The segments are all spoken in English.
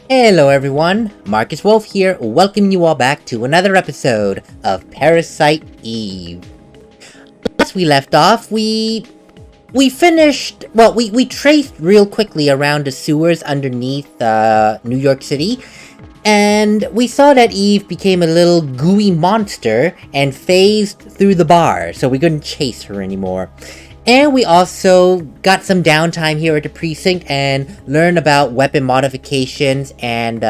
Hello everyone, MarcusWolfe here, welcoming you all back to another episode of Parasite Eve. Last we left off, we finished, well, we traced real quickly around the sewers underneath New York City, and we saw that Eve became a little gooey monster and phased through the bar, so we couldn't chase her anymore. And we also got some downtime here at the precinct and learned about weapon modifications and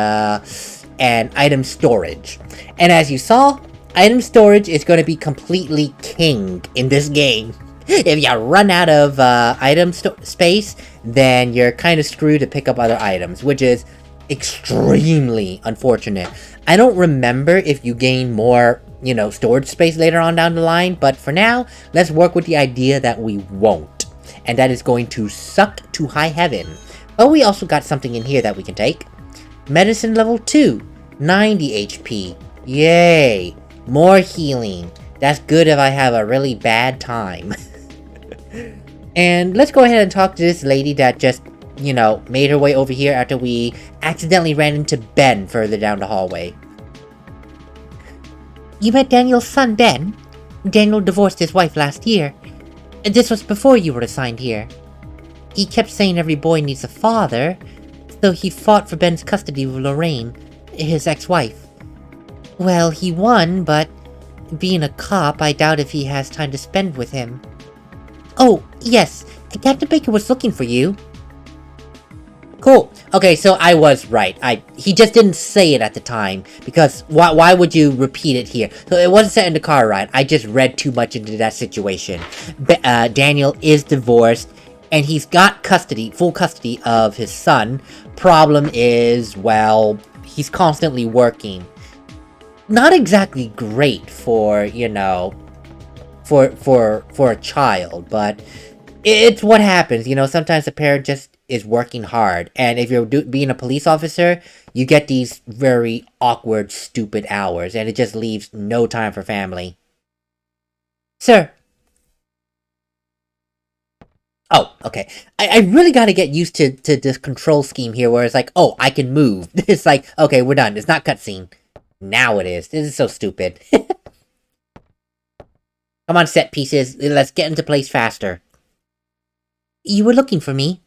item storage. And as you saw, item storage is going to be completely king in this game. If you run out of item space, then you're kind of screwed to pick up other items, which is extremely unfortunate. I don't remember if you gain more storage space later on down the line, but for now, let's work with the idea that we won't. And that is going to suck to high heaven. But we also got something in here that we can take. Medicine level 2, 90 HP. Yay! More healing. That's good if I have a really bad time. And let's go ahead and talk to this lady that just, made her way over here after we accidentally ran into Ben further down the hallway. You met Daniel's son, Ben? Daniel divorced his wife last year. This was before you were assigned here. He kept saying every boy needs a father, so he fought for Ben's custody of Lorraine, his ex-wife. Well, he won, but being a cop, I doubt if he has time to spend with him. Oh, yes, Captain Baker was looking for you. Cool. Okay, so I was right. He just didn't say it at the time, because why would you repeat it here? So it wasn't set in the car ride. I just read too much into that situation. Daniel is divorced, and he's got full custody of his son. Problem is, well, he's constantly working. Not exactly great for, for a child, but it's what happens. Sometimes a parent just is working hard, and if you're being a police officer, you get these very awkward, stupid hours, and it just leaves no time for family. Sir. Oh, okay. I really gotta get used to this control scheme here, where it's like, oh, I can move. It's like, okay, we're done. It's not cutscene. Now it is. This is so stupid. Come on, set pieces. Let's get into place faster. You were looking for me?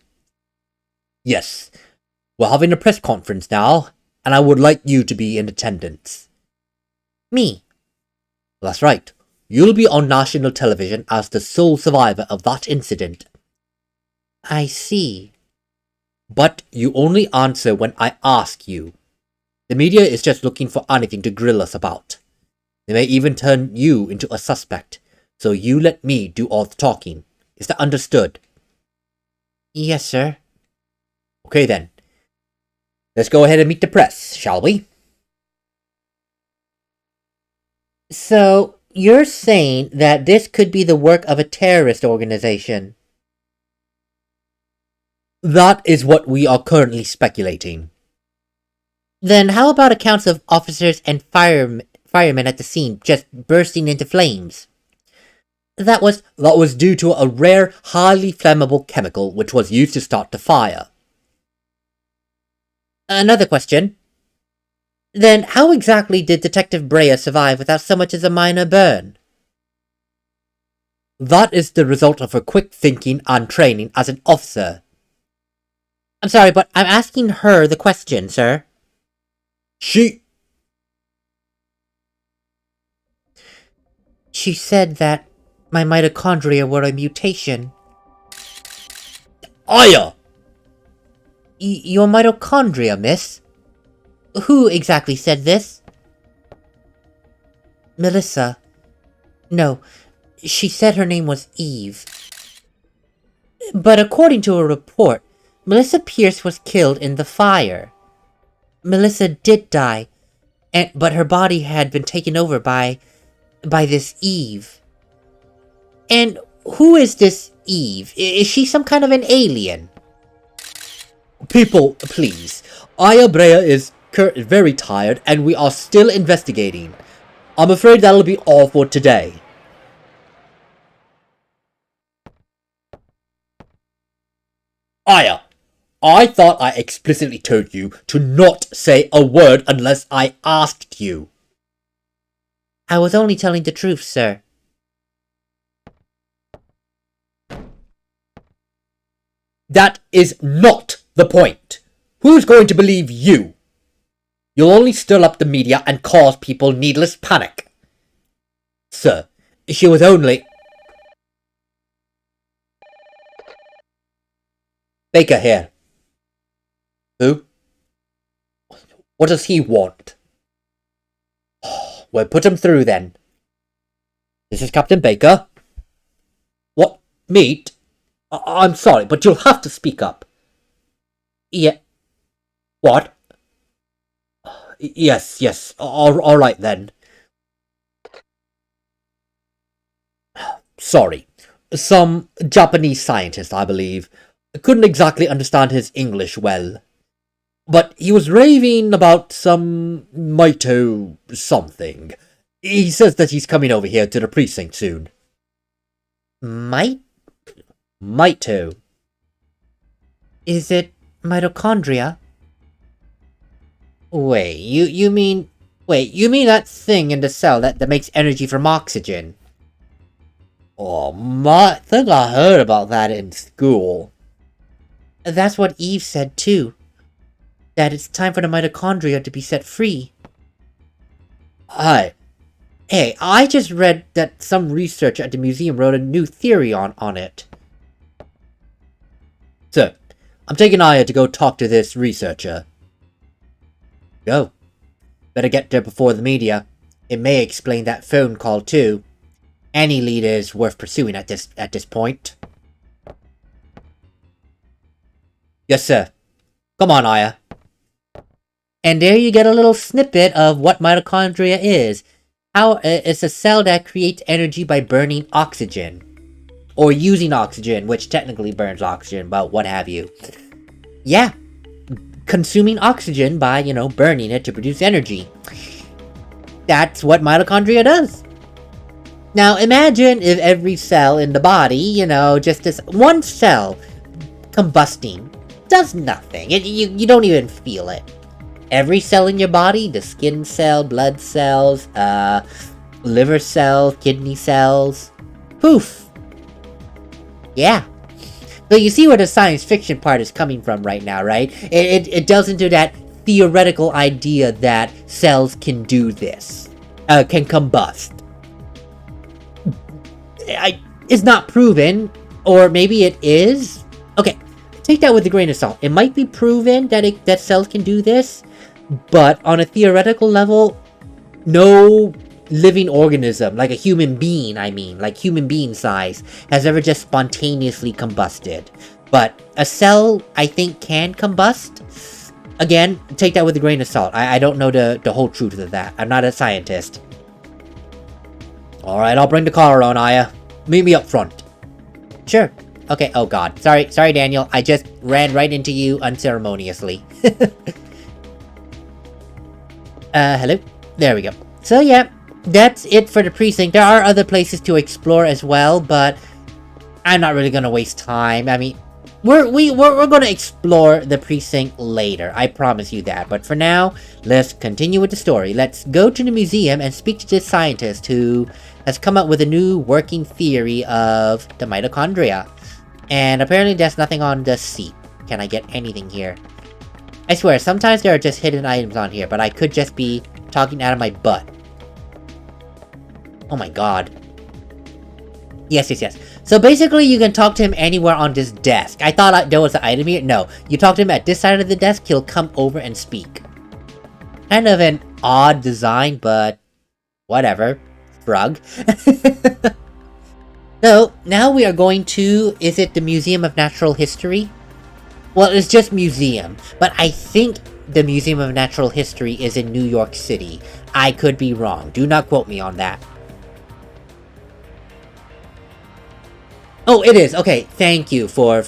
Yes. We're having a press conference now, and I would like you to be in attendance. Me? That's right. You'll be on national television as the sole survivor of that incident. I see. But you only answer when I ask you. The media is just looking for anything to grill us about. They may even turn you into a suspect, so you let me do all the talking. Is that understood? Yes, sir. Okay then. Let's go ahead and meet the press, shall we? So, you're saying that this could be the work of a terrorist organization? That is what we are currently speculating. Then how about accounts of officers and firemen at the scene just bursting into flames? That was due to a rare, highly flammable chemical which was used to start the fire. Another question. Then how exactly did Detective Brea survive without so much as a minor burn? That is the result of her quick thinking and training as an officer. I'm sorry, but I'm asking her the question, sir. She said that my mitochondria were a mutation. Aya! Your mitochondria, miss? Who exactly said this? Melissa. No, she said her name was Eve. But according to a report, Melissa Pierce was killed in the fire. Melissa did die, but her body had been taken over by this Eve. And who is this Eve? Is she some kind of an alien? People, please. Aya Brea is very tired, and we are still investigating. I'm afraid that'll be all for today. Aya! I thought I explicitly told you to not say a word unless I asked you. I was only telling the truth, sir. That is not the point. Who's going to believe you? You'll only stir up the media and cause people needless panic. Sir, she was only... Baker here. Who? What does he want? Well, put him through then. This is Captain Baker. What? Meat? I'm sorry, but you'll have to speak up. Yeah. What? Yes. All right then. Sorry. Some Japanese scientist, I believe. Couldn't exactly understand his English well. But he was raving about some Mito something. He says that he's coming over here to the precinct soon. Mito? Is it mitochondria? Wait, you mean that thing in the cell that makes energy from oxygen? Oh, I think I heard about that in school. That's what Eve said too. That it's time for the mitochondria to be set free. Hey, I just read that some researcher at the museum wrote a new theory on it. Sir, I'm taking Aya to go talk to this researcher. Go. Better get there before the media. It may explain that phone call too. Any lead is worth pursuing at this point. Yes, sir. Come on, Aya. And there you get a little snippet of what mitochondria is. How it's a cell that creates energy by burning oxygen. Or using oxygen, which technically burns oxygen, but what have you. Yeah. Consuming oxygen by, burning it to produce energy. That's what mitochondria does. Now imagine if every cell in the body, just this one cell combusting does nothing. You don't even feel it. Every cell in your body, the skin cell, blood cells, liver cells, kidney cells, poof. Yeah. So you see where the science fiction part is coming from right now, right? It delves into that theoretical idea that cells can do this. Can combust. It's not proven, or maybe it is. Okay, take that with a grain of salt. It might be proven that cells can do this, but on a theoretical level, no living organism, like a human being, like human being size, has ever just spontaneously combusted. But a cell, I think, can combust. Again, take that with a grain of salt. I don't know the whole truth of that. I'm not a scientist. Alright, I'll bring the car around, Aya. Meet me up front. Sure. Okay, oh god. Sorry, Daniel. I just ran right into you unceremoniously. Hello? There we go. So yeah, that's it for the precinct. There are other places to explore as well, but I'm not really gonna waste time. I mean, we're gonna explore the precinct later. I promise you that. But for now, let's continue with the story. Let's go to the museum and speak to this scientist who has come up with a new working theory of the mitochondria. And apparently there's nothing on the seat. Can I get anything here? I swear, sometimes there are just hidden items on here, but I could just be talking out of my butt. Oh my god. Yes. So basically, you can talk to him anywhere on this desk. I thought there was an item here. No, you talk to him at this side of the desk, he'll come over and speak. Kind of an odd design, but whatever. Shrug. So, now we are going to, is it the Museum of Natural History? Well, it's just museum, but I think the Museum of Natural History is in New York City. I could be wrong. Do not quote me on that. Oh, it is. Okay, thank you for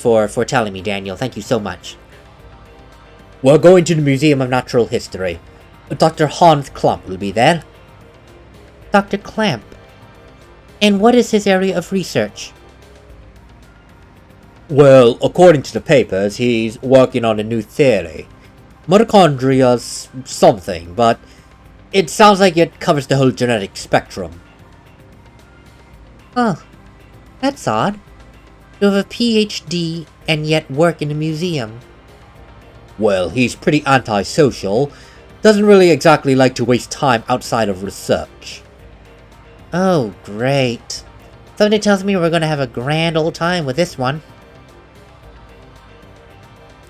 telling me, Daniel. Thank you so much. We're going to the Museum of Natural History. Dr. Hans Klump will be there. Dr. Clamp. And what is his area of research? Well, according to the papers, he's working on a new theory. Mitochondria's something, but it sounds like it covers the whole genetic spectrum. Oh, that's odd. You have a PhD and yet work in a museum. Well, he's pretty antisocial. Doesn't really exactly like to waste time outside of research. Oh, great. Something tells me we're gonna have a grand old time with this one.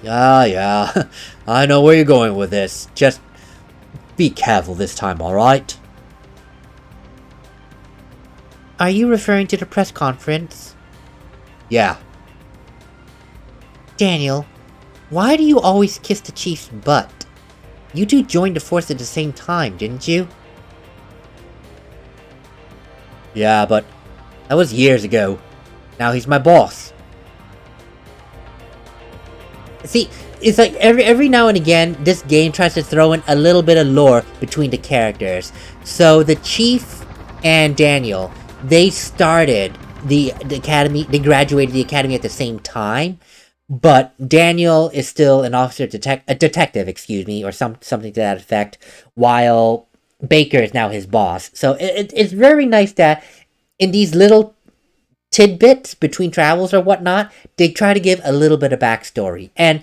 Yeah. I know where you're going with this. Just be careful this time, alright? Are you referring to the press conference? Yeah. Daniel, why do you always kiss the chief's butt? You two joined the force at the same time, didn't you? Yeah, but that was years ago. Now he's my boss. See, it's like every now and again, this game tries to throw in a little bit of lore between the characters. So the chief and Daniel, they started the academy, they graduated the academy at the same time. But Daniel is still an officer, a detective, excuse me, or something to that effect, while Baker is now his boss. So it's very nice that in these little tidbits between travels or whatnot, they try to give a little bit of backstory. And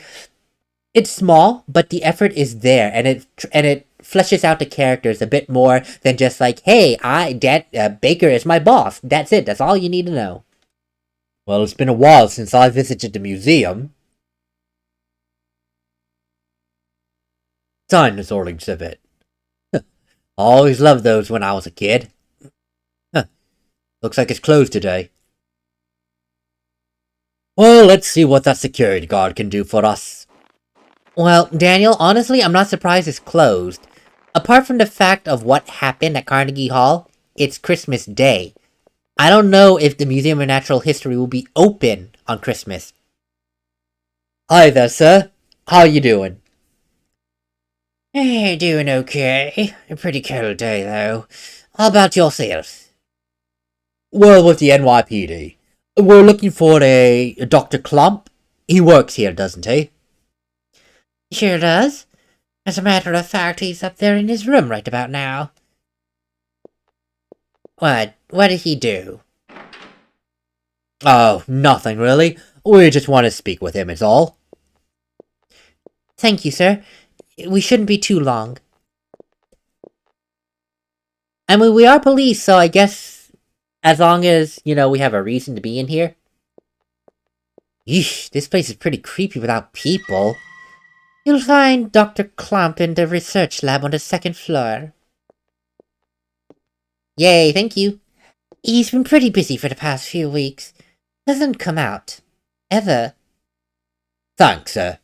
it's small, but the effort is there, and it fleshes out the characters a bit more than just like, hey, Baker is my boss. That's it. That's all you need to know. Well, it's been a while since I visited the museum. Dinosaur exhibit. I always loved those when I was a kid. Looks like it's closed today. Well, let's see what that security guard can do for us. Well, Daniel, honestly, I'm not surprised it's closed. Apart from the fact of what happened at Carnegie Hall, it's Christmas Day. I don't know if the Museum of Natural History will be open on Christmas. Hi there, sir. How you doing? Doing okay. A pretty cold day, though. How about yourself? Well, with the NYPD. We're looking for a Dr. Clump. He works here, doesn't he? Sure does. As a matter of fact, he's up there in his room right about now. What did he do? Oh, nothing really. We just want to speak with him is all. Thank you, sir. We shouldn't be too long. I mean, we are police, so I guess as long as, we have a reason to be in here. Yeesh, this place is pretty creepy without people. You'll find Dr. Clump in the research lab on the second floor. Yay, thank you. He's been pretty busy for the past few weeks. Doesn't come out. Ever. Thanks, sir.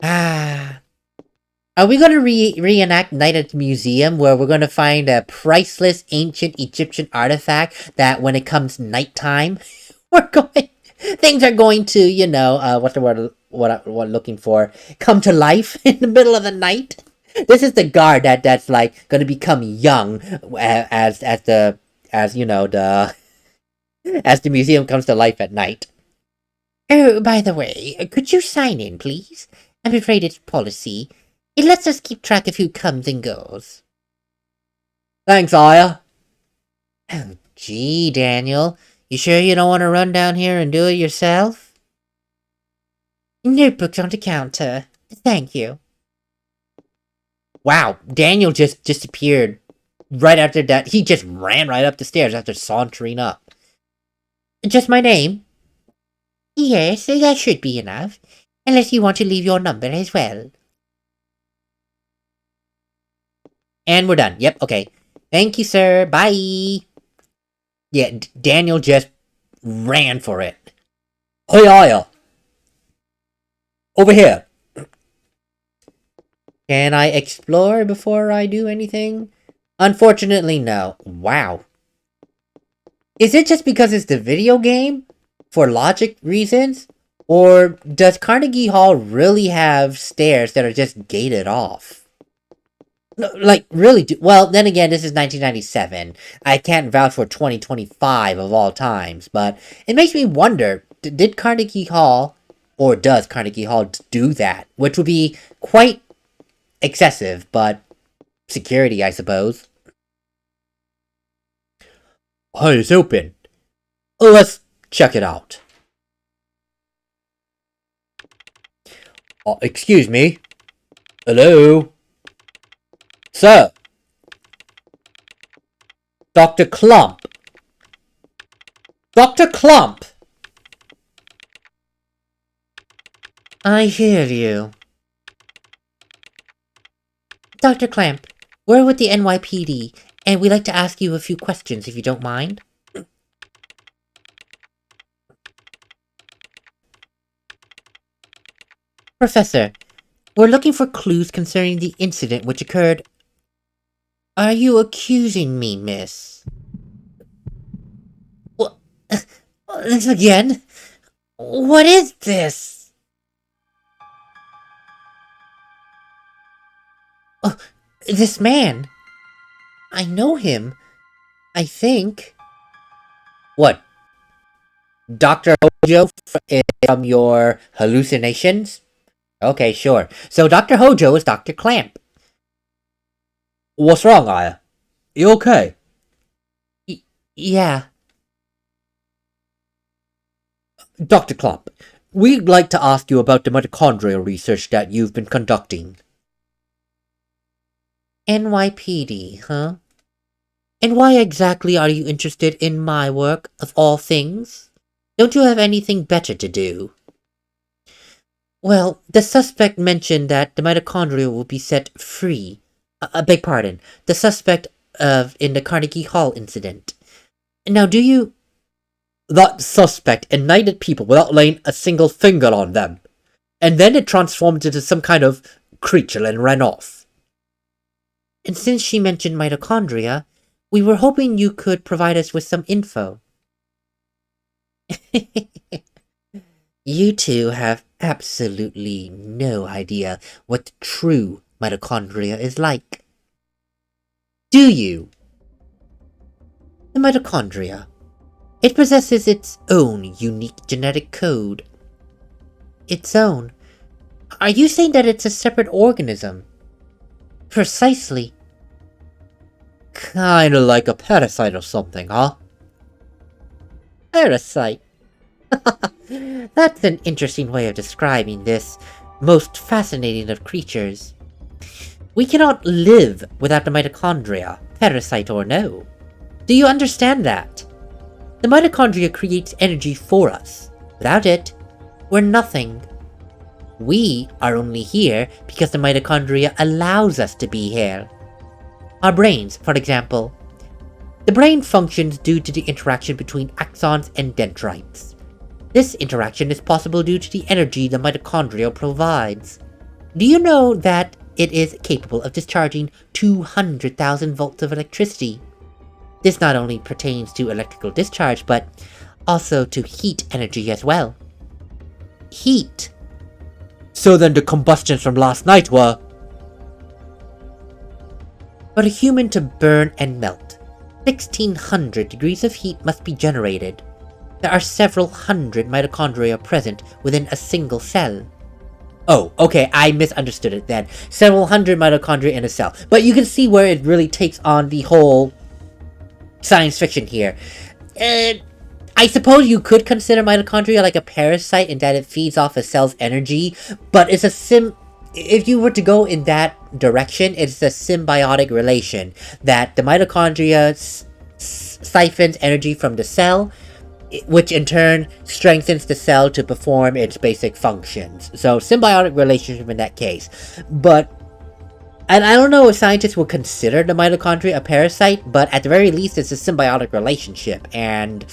Are we gonna reenact Night at the Museum, where we're gonna find a priceless ancient Egyptian artifact that when it comes nighttime, things are going to, what's the word, what I'm looking for, come to life in the middle of the night? This is the guard that's like gonna become young as the museum comes to life at night. Oh, by the way, could you sign in, please? I'm afraid it's policy. It lets us keep track of who comes and goes. Thanks, Aya. Oh, gee, Daniel. You sure you don't want to run down here and do it yourself? Notebook's on the counter. Thank you. Wow, Daniel just disappeared right after that. He just ran right up the stairs after sauntering up. Just my name? Yes, that should be enough. Unless you want to leave your number as well. And we're done. Yep, okay. Thank you, sir. Bye. Yeah, Daniel just ran for it. Hey, Aya. Over here. Can I explore before I do anything? Unfortunately, no. Wow. Is it just because it's the video game? For logic reasons? Or does Carnegie Hall really have stairs that are just gated off? No, like, really? Well, then again, this is 1997. I can't vouch for 2025 of all times, but it makes me wonder, did Carnegie Hall, or does Carnegie Hall do that? Which would be quite excessive, but security, I suppose. Oh, it's open. Let's check it out. Excuse me. Hello? Sir? Dr. Clump? Dr. Clump! I hear you. Dr. Clamp, we're with the NYPD, and we'd like to ask you a few questions if you don't mind. Professor, we're looking for clues concerning the incident which occurred. Are you accusing me, miss? What? This again? What is this? Oh, this man. I know him. I think. What? Dr. Hojo from your hallucinations? Okay, sure. So Dr. Hojo is Dr. Clamp. What's wrong, Aya? You okay? Yeah. Dr. Clamp, we'd like to ask you about the mitochondrial research that you've been conducting. NYPD, huh? And why exactly are you interested in my work, of all things? Don't you have anything better to do? Well, the suspect mentioned that the mitochondria will be set free. Beg pardon. The suspect in the Carnegie Hall incident. Now, do you... That suspect ignited people without laying a single finger on them. And then it transformed into some kind of creature and ran off. And since she mentioned mitochondria, we were hoping you could provide us with some info. You two have absolutely no idea what the true mitochondria is like. Do you? The mitochondria. It possesses its own unique genetic code. Its own? Are you saying that it's a separate organism? Precisely. Kinda like a parasite or something, huh? Parasite. That's an interesting way of describing this most fascinating of creatures. We cannot live without the mitochondria, parasite or no. Do you understand that? The mitochondria creates energy for us. Without it, we're nothing. We are only here because the mitochondria allows us to be here. Our brains, for example. The brain functions due to the interaction between axons and dendrites. This interaction is possible due to the energy the mitochondria provides. Do you know that it is capable of discharging 200,000 volts of electricity? This not only pertains to electrical discharge, but also to heat energy as well. Heat. So then the combustions from last night were... For a human to burn and melt, 1600 degrees of heat must be generated. There are several hundred mitochondria present within a single cell. Oh, okay, I misunderstood it then. Several hundred mitochondria in a cell. But you can see where it really takes on the whole science fiction here. I suppose you could consider mitochondria like a parasite in that it feeds off a cell's energy, but it's if you were to go in that direction, it's a symbiotic relation that the mitochondria siphons energy from the cell, which in turn strengthens the cell to perform its basic functions. So symbiotic relationship in that case. And I don't know if scientists would consider the mitochondria a parasite, but at the very least it's a symbiotic relationship. And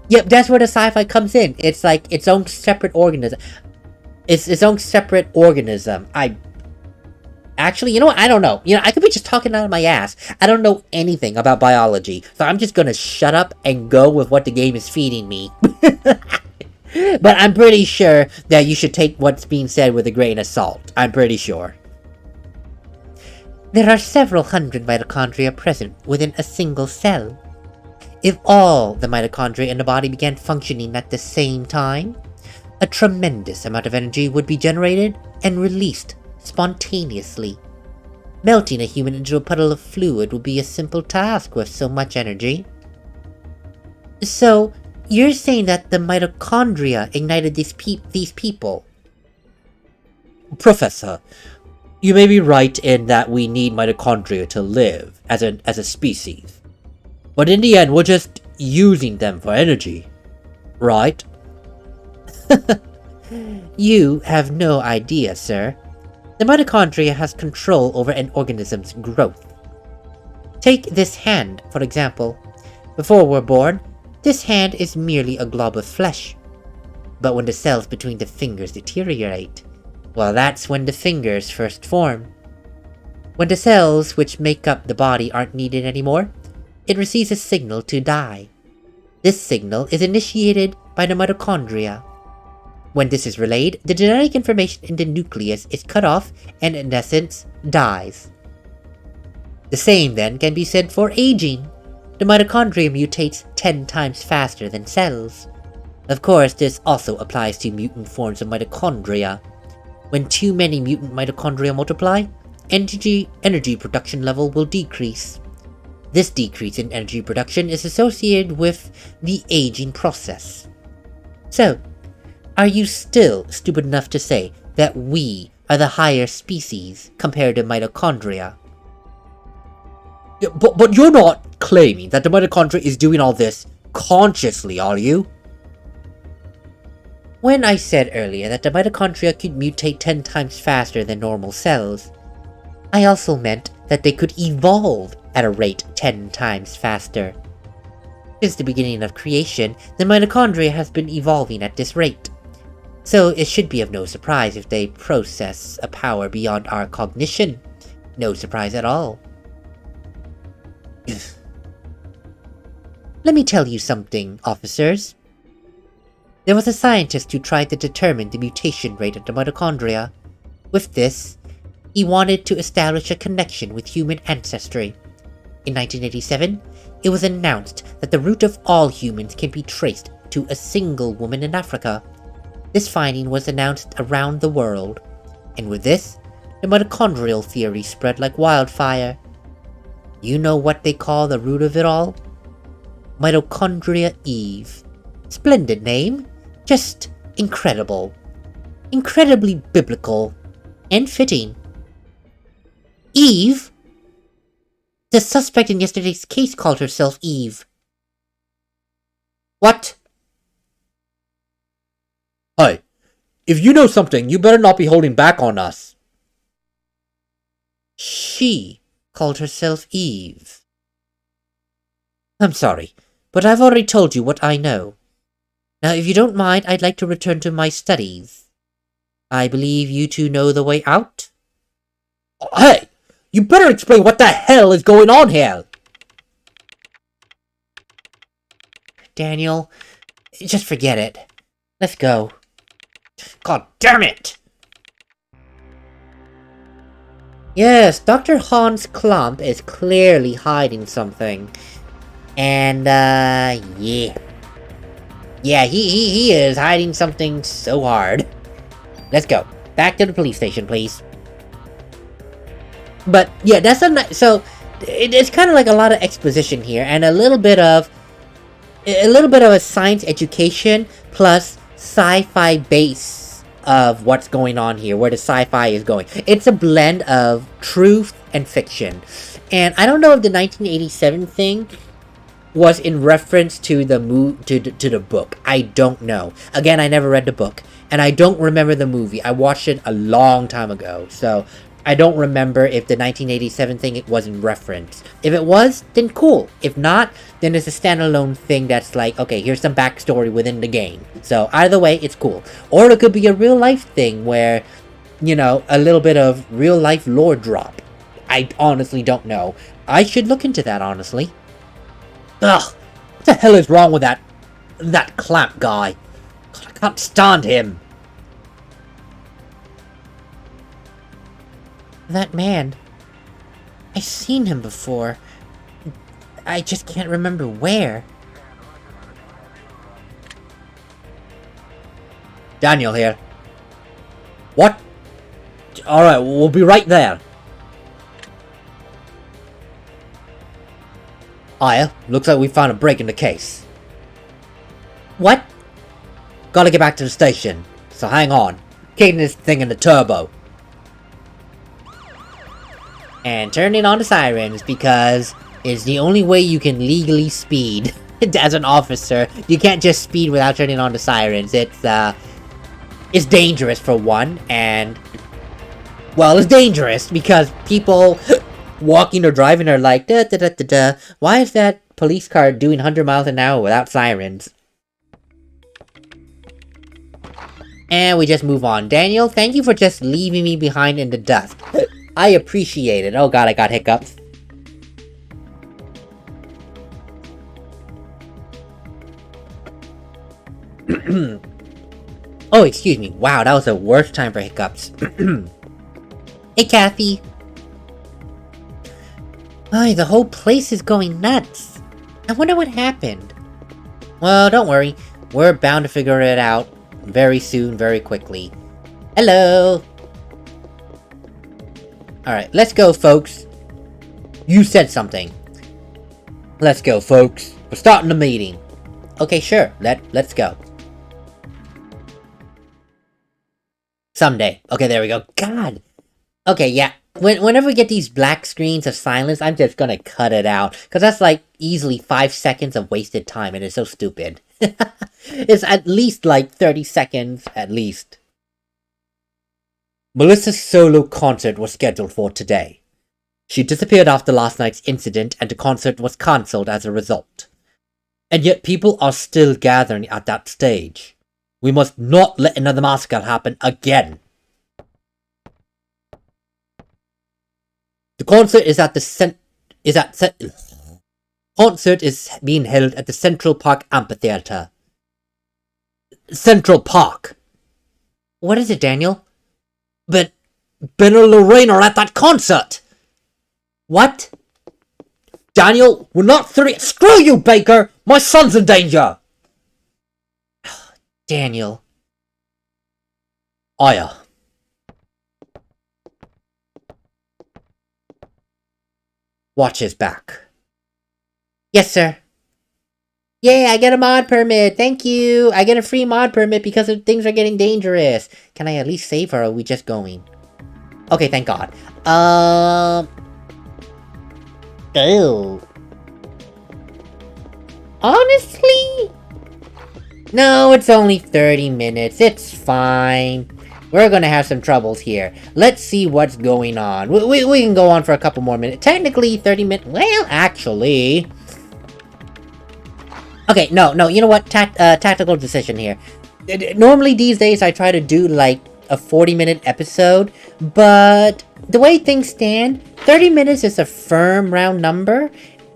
yep, that's where the sci-fi comes in. It's like its own separate organism. It's its own separate organism. Actually, you know what? I don't know. I could be just talking out of my ass. I don't know anything about biology, so I'm just gonna shut up and go with what the game is feeding me. But I'm pretty sure that you should take what's being said with a grain of salt. I'm pretty sure. There are several hundred mitochondria present within a single cell. If all the mitochondria in the body began functioning at the same time, a tremendous amount of energy would be generated and released spontaneously. Melting a human into a puddle of fluid would be a simple task with so much energy. So, you're saying that the mitochondria ignited these people? Professor, you may be right in that we need mitochondria to live as a species. But in the end, we're just using them for energy, right? You have no idea, sir. The mitochondria has control over an organism's growth. Take this hand, for example. Before we're born, this hand is merely a glob of flesh. But when the cells between the fingers deteriorate, well, that's when the fingers first form. When the cells which make up the body aren't needed anymore, it receives a signal to die. This signal is initiated by the mitochondria. When this is relayed, the genetic information in the nucleus is cut off and, in essence, dies. The same then can be said for aging. The mitochondria mutates 10 times faster than cells. Of course, this also applies to mutant forms of mitochondria. When too many mutant mitochondria multiply, energy production level will decrease. This decrease in energy production is associated with the aging process. So, are you still stupid enough to say that we are the higher species compared to mitochondria? Yeah, but you're not claiming that the mitochondria is doing all this consciously, are you? When I said earlier that the mitochondria could mutate 10 times faster than normal cells, I also meant that they could evolve at a rate 10 times faster. Since the beginning of creation, the mitochondria has been evolving at this rate. So it should be of no surprise if they possess a power beyond our cognition. No surprise at all. Let me tell you something, officers. There was a scientist who tried to determine the mutation rate of the mitochondria. With this, he wanted to establish a connection with human ancestry. In 1987, it was announced that the root of all humans can be traced to a single woman in Africa. This finding was announced around the world, and with this, the mitochondrial theory spread like wildfire. You know what they call the root of it all? Mitochondria Eve. Splendid name. Just incredible. Incredibly biblical. And fitting. Eve? The suspect in yesterday's case called herself Eve. What? Hey, if you know something, you better not be holding back on us. She called herself Eve. I'm sorry, but I've already told you what I know. Now, if you don't mind, I'd like to return to my studies. I believe you two know the way out? Hey, you better explain what the hell is going on here! Daniel, just forget it. Let's go. God damn it! Yes, Dr. Hans Klump is clearly hiding something. And, yeah. Yeah, he is hiding something so hard. Let's go. Back to the police station, please. But, yeah, that's so, it's kind of like a lot of exposition here, and a little bit of a science education, plus sci-fi base of what's going on here, where the sci-fi is going. It's a blend of truth and fiction. And I don't know if the 1987 thing was in reference to the to the book. I don't know. Again, I never read the book, and I don't remember the movie. I watched it a long time ago, so I don't remember if the 1987 thing it was in reference. If it was, then cool. If not, then it's a standalone thing that's like, okay, here's some backstory within the game. So either way, it's cool. Or it could be a real life thing where, you know, a little bit of real life lore drop. I honestly don't know. I should look into that, honestly. Ugh, what the hell is wrong with that Clamp guy? God, I can't stand him. That man. I've seen him before. I just can't remember where. Daniel here. What? Alright, we'll be right there. Aya, looks like we found a break in the case. What? Gotta get back to the station, so hang on. Kicking this thing in the turbo. And turning on the sirens because it's the only way you can legally speed. As an officer, you can't just speed without turning on the sirens. It's dangerous for one, and well, it's dangerous because people walking or driving are like, da da da da da. Why is that police car doing 100 miles an hour without sirens? And we just move on. Daniel, thank you for just leaving me behind in the dust. I appreciate it. Oh god, I got hiccups. Oh, excuse me. Wow, that was the worst time for hiccups. Hey, Kathy. Ay, the whole place is going nuts. I wonder what happened. Well, don't worry. We're bound to figure it out very soon, very quickly. Hello! Alright, let's go, folks. You said something. Let's go, folks. We're starting the meeting. Okay, sure. Let's go. Someday. Okay, there we go. God! Okay, yeah. Whenever we get these black screens of silence, I'm just gonna cut it out. Because that's like easily 5 seconds of wasted time, and it's so stupid. It's at least like 30 seconds, at least. Melissa's solo concert was scheduled for today. She disappeared after last night's incident, and the concert was cancelled as a result. And yet people are still gathering at that stage. We must not let another massacre happen again. The concert is at the concert is being held at the Central Park Amphitheater. Central Park. What is it, Daniel? But Ben and Lorraine are at that concert. What? Daniel, we're not through. Screw you, Baker! My son's in danger! Daniel. Aya. Watch his back. Yes, sir. Yay, I get a mod permit. Thank you. I get a free mod permit because things are getting dangerous. Can I at least save her, or are we just going? Okay, thank God. Oh. Honestly? No, it's only 30 minutes. It's fine. We're gonna have some troubles here. Let's see what's going on. We can go on for a couple more minutes. Technically, 30 minutes. Well, actually... Okay, no, you know what? Tactical decision here. Normally these days I try to do like a 40-minute episode, but the way things stand, 30 minutes is a firm round number,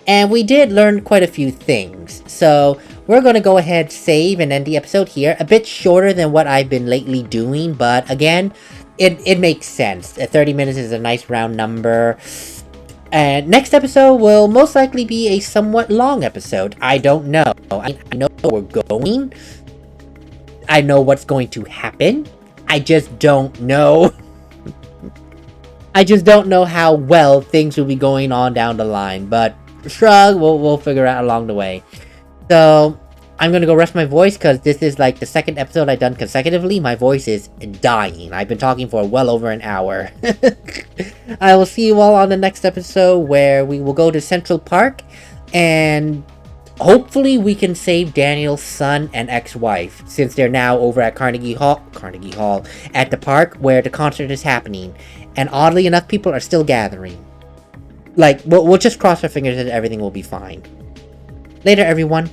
and we did learn quite a few things. So we're gonna go ahead, save, and end the episode here. A bit shorter than what I've been lately doing, but again, it makes sense. 30 minutes is a nice round number. And next episode will most likely be a somewhat long episode. I don't know. I know where we're going. I know what's going to happen. I just don't know. I just don't know how well things will be going on down the line. But shrug, we'll figure out along the way. So I'm gonna go rest my voice because this is like the second episode I've done consecutively. My voice is dying. I've been talking for well over an hour. I will see you all on the next episode where we will go to Central Park and hopefully we can save Daniel's son and ex-wife since they're now over at Carnegie Hall at the park where the concert is happening. And oddly enough, people are still gathering. Like, we'll just cross our fingers that everything will be fine. Later, everyone.